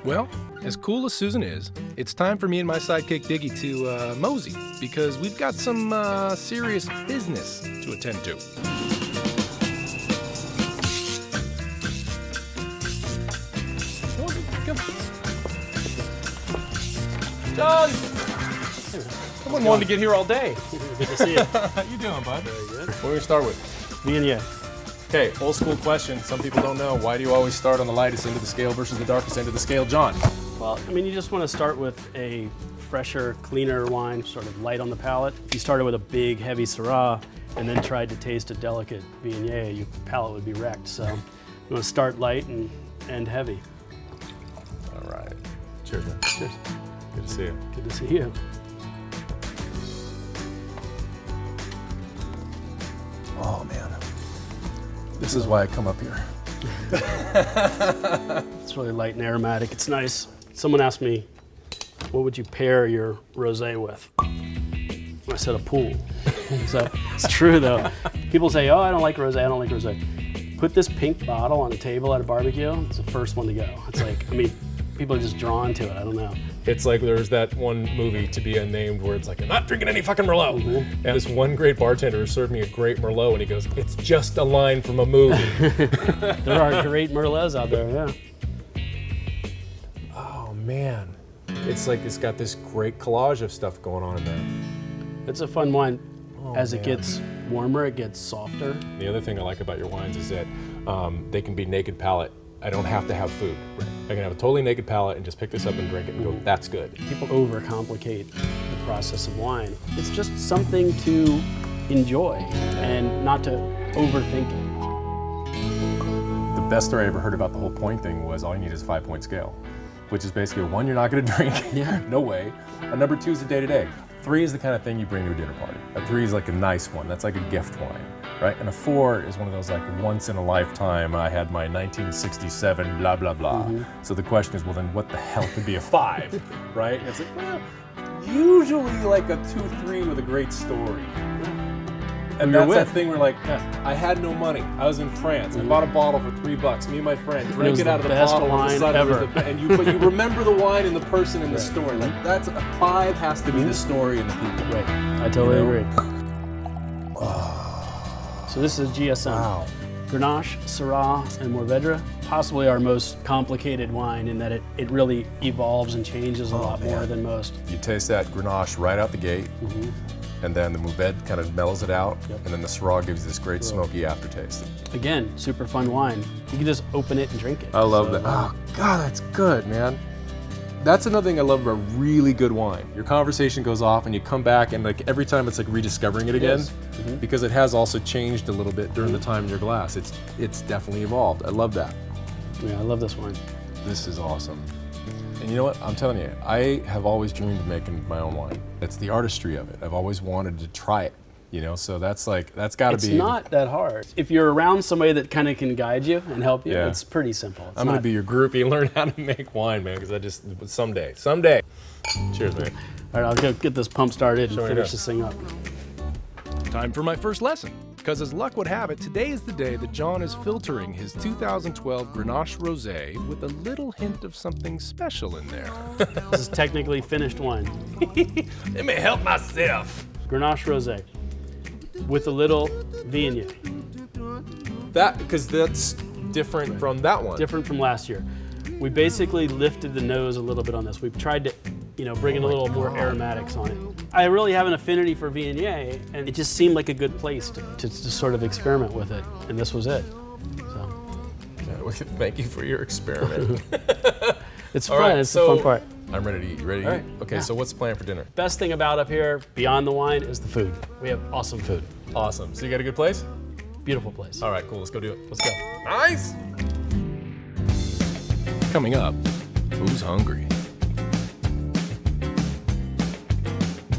Well, as cool as Susan is, it's time for me and my sidekick Diggy to mosey, because we've got some serious business to attend to. John! Someone wanted to get here all day. Good to see you. How you doing, bud? Very good. What are we gonna start with? Viognier. Okay, old school question. Some people don't know. Why do you always start on the lightest end of the scale versus the darkest end of the scale, John? Well, I mean, you just want to start with a fresher, cleaner wine, sort of light on the palate. If you started with a big, heavy Syrah and then tried to taste a delicate Viognier, your palate would be wrecked. So you want to start light and end heavy. All right. Cheers, man. Cheers. Good to see you. Good to see you. Oh, man. This is why I come up here. It's really light and aromatic. It's nice. Someone asked me, what would you pair your rosé with? I said a pool. So it's true though. People say, oh, I don't like rosé, I don't like rosé. Put this pink bottle on a table at a barbecue, it's the first one to go. It's like, I mean, people are just drawn to it, I don't know. It's like there's that one movie, To Be Unnamed, where it's like, I'm not drinking any fucking Merlot. Mm-hmm. And this one great bartender served me a great Merlot, and he goes, it's just a line from a movie. There are great Merlots out there, yeah. Oh, man. It's like it's got this great collage of stuff going on in there. It's a fun wine. As it man. gets warmer, it gets softer. The other thing I like about your wines is that they can be naked palate. I don't have to have food. I can have a totally naked palate and just pick this up and drink it and go, that's good. People overcomplicate the process of wine. It's just something to enjoy and not to overthink it. The best story I ever heard about the whole point thing was all you need is a 5-point scale, which is basically a 1, you're not gonna drink. Yeah. No way. A number 2 is a day-to-day. 3 is the kind of thing you bring to a dinner party. A 3 is like a nice one. That's like a gift wine, right? And a 4 is one of those like once in a lifetime, I had my 1967 blah, blah, blah. Mm-hmm. So the question is, well then what the hell could be a 5, right? And it's like, well, usually like a 2-3 with a great story. And You're that's with. that thing where like, I had no money. I was in France. I bought a bottle for $3. Me and my friend drank was it out of the the best bottle. wine and decided it was ever. but you remember the wine and the person and the story. Like that's a 5 has to be the story and the people. Right, I totally You know? agree. So this is a GSM. Wow. Grenache, Syrah, and Mourvedre. Possibly our most complicated wine in that it really evolves and changes a lot more than most. You taste that Grenache right out the gate, and then the Mourvedre kind of mellows it out, and then the Syrah gives you this great smoky aftertaste. Again, super fun wine. You can just open it and drink it. I love So, that. Oh, God, that's good, man. That's another thing I love about really good wine. Your conversation goes off and you come back and like every time it's like rediscovering it again because it has also changed a little bit during the time in your glass. It's definitely evolved. I love that. Yeah, I love this wine. This is awesome. And you know what? I'm telling you, I have always dreamed of making my own wine. It's the artistry of it. I've always wanted to try it, you know? So that's got to be. It's not that hard. If you're around somebody that kind of can guide you and help you, Yeah. it's pretty simple. It's I'm going to not- be your groupie and learn how to make wine, man, because someday. Cheers, man. All right, I'll go get this pump started and Sure, finish yeah. this thing up. Time for my first lesson. Because as luck would have it, today is the day that John is filtering his 2012 Grenache Rosé with a little hint of something special in there. This is technically finished wine. Let me help myself. Grenache Rosé with a little Viognier. Because that's different from that one. Different from last year. We basically lifted the nose a little bit on this. We've tried to, bring in a little more aromatics on it. I really have an affinity for Viognier, and it just seemed like a good place to sort of experiment with it, and this was it. So Yeah, thank you for your experiment. it's All fun. right, It's so the fun part. I'm ready to eat. You ready to All eat? right, Okay, yeah. so what's the plan for dinner? Best thing about up here, beyond the wine, is the food. We have awesome food. Awesome. So you got a good place? Beautiful place. All right, cool. Let's go do it. Let's go. Nice. Coming up, who's hungry?